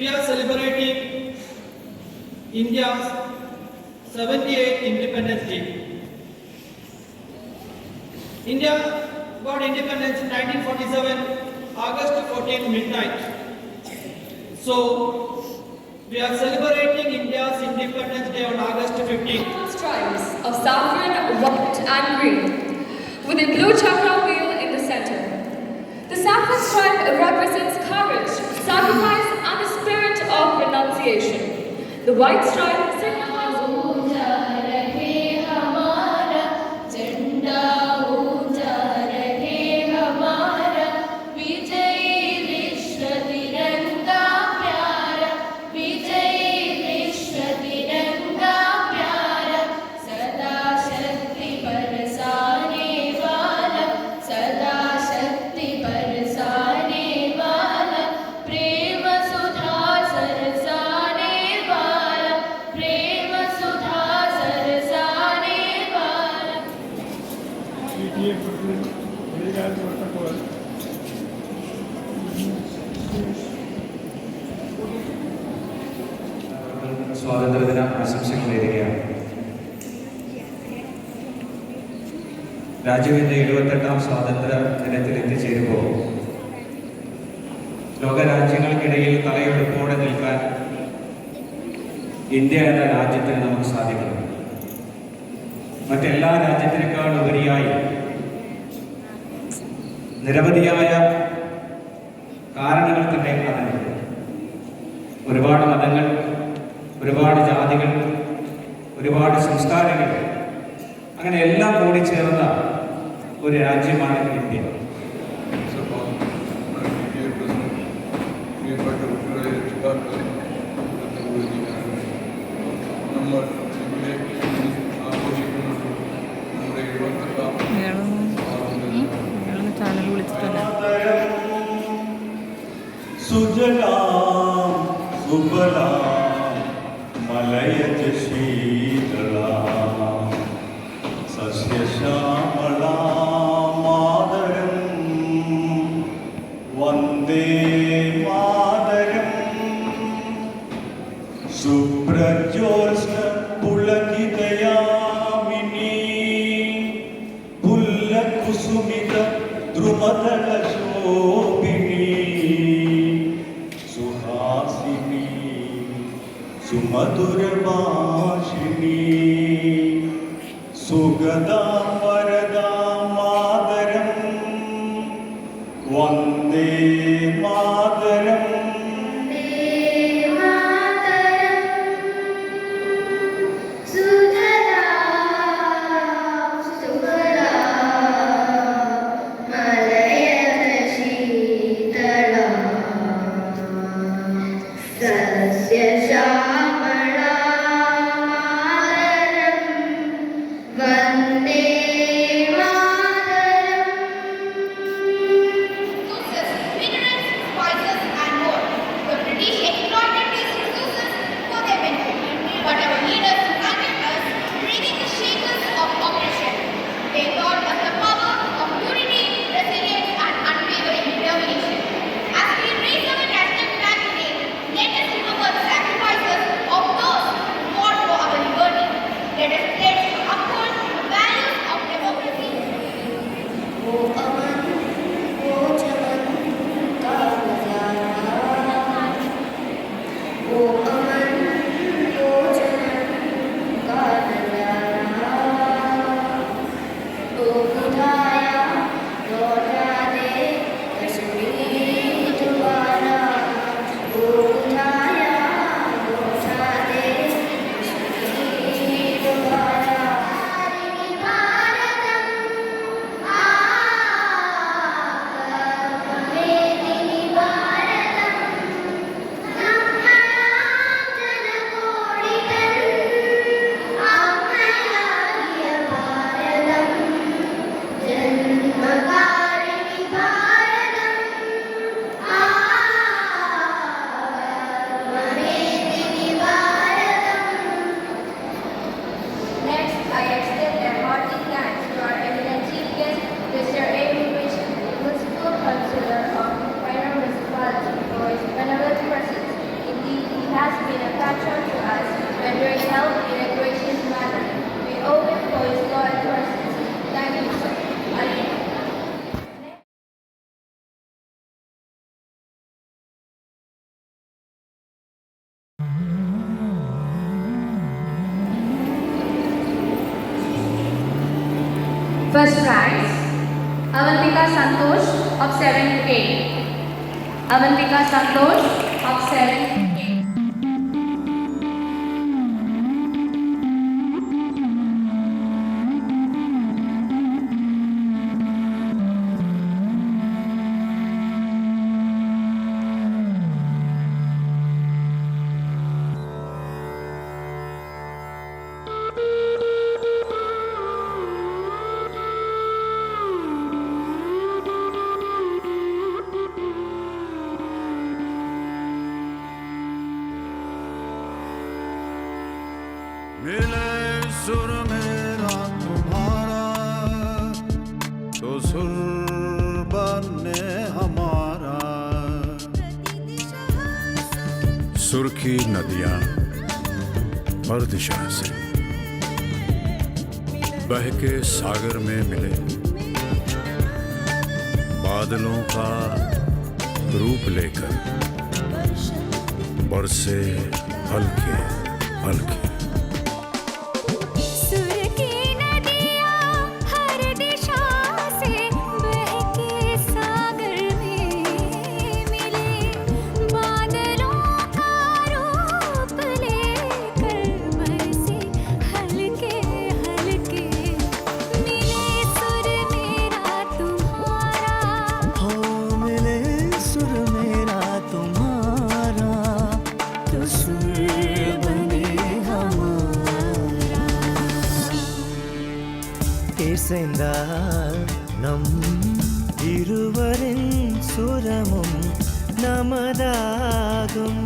we are celebrating India's 78th Independence Day. India got independence in 1947, August 14 midnight. So, we are celebrating India's Independence Day on August 15th. Stripes of saffron, white and green, with a blue chakra wheel in the center. The saffron stripe represents courage, sacrifice and the spirit of renunciation. The white stripe signifies സ്വാതന്ത്ര്യദിന ആശംസകൾ നേരുകയാണ്. രാജ്യത്തിൻ്റെ 78ാം സ്വാതന്ത്ര്യ ദിനത്തിൽ എത്തിച്ചേരുമ്പോൾ ലോകരാജ്യങ്ങൾക്കിടയിൽ തലയെടുപ്പോടെ നിൽക്കാൻ India എന്ന രാജ്യത്തിന് നമുക്ക് സാധിക്കണം. മറ്റെല്ലാ രാജ്യത്തിനേക്കാൾ ഉപരിയായി നിരവധിയായ കാരണങ്ങൾ തന്നെ അതിനുണ്ട്. ഒരുപാട് മതങ്ങൾ, ഒരുപാട് ജാതികൾ, ഒരുപാട് സംസ്കാരങ്ങൾ, അങ്ങനെ എല്ലാം കൂടി ചേർന്ന ഒരു രാജ്യമാണ് ഇന്ത്യ. നമ്മൾ ഇവിടെ ആഘോഷിക്കുന്നത് നമ്മുടെ 78ാം channel വിളിച്ചിട്ടല്ല. സുജലാം സുബലാം മലയജ ശീതളാം സസ്യശ്യാമളാം Mataram Vande Mataram. സുപ്രജ്യോത്സ്ന പുളകിതയാമിനി പുല്ലകുസുമിത ദ്രുമദള ശോഭിനി Suhasini സുമധുരഭാഷിണി സുഗതാം വരദാം Mataram Vande Mataram. Let us remember the sacrifices First prize, Avantika Santosh of 7th A. Avantika Santosh of 7th A. मिले सुर मेरा तुम्हारा तो सुर बने हमारा। सुर की नदियां हर दिशा से बह के सागर में मिले, बादलों का रूप लेकर बरसे हल्के हल्के। நம் இருவரின் சுரமும் நமதாகும்.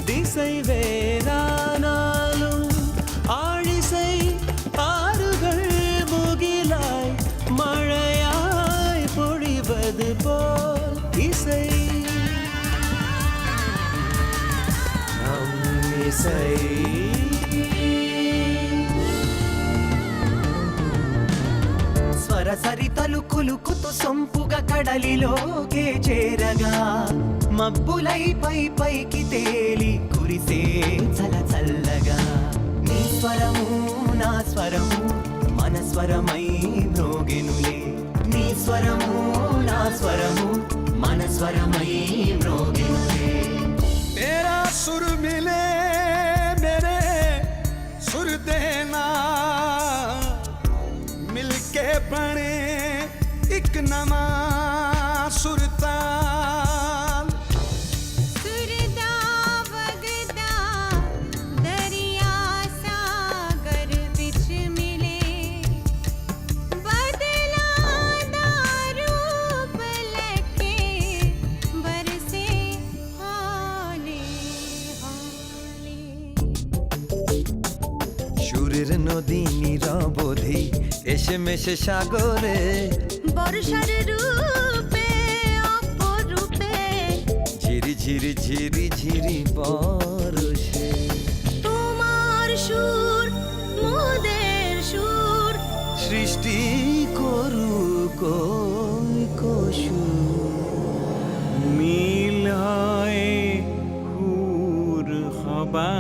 திசை வேறானாலும் ஆழிசை ஆறுகள் முகிலாய் மழையாய் பொழிவது போல் இசை நம் இசை. సరితలు కులుకుతూ సొంపుగా కడలిలోకే చేరగా, మబ్బులై పైకి తేలి కురిసే చల చల్లగా. నీ స్వరము నా స్వరము మన స్వరమై మ్రోగెనులే. నీ స్వరము నా స్వరము మన స్వరమై మ్రోగెనులే. तेरा सुर मिले मेरे सुर देना, मिलके बने एक नवा सुरताल। सुरदा वगदा दरिया सागर बिच मिले, बदला दा रूप लेके बरसे हाले हाले। সুরের নদী নিরবধি এসে মেশে সাগরে, বর্ষার রূপে অপরূপে ঝিরি ঝিরি ঝিরি ঝিরি বরষে। তোমার সুর মোদের সুর সৃষ্টি করুক সুর, মিল হয় হুর হবা।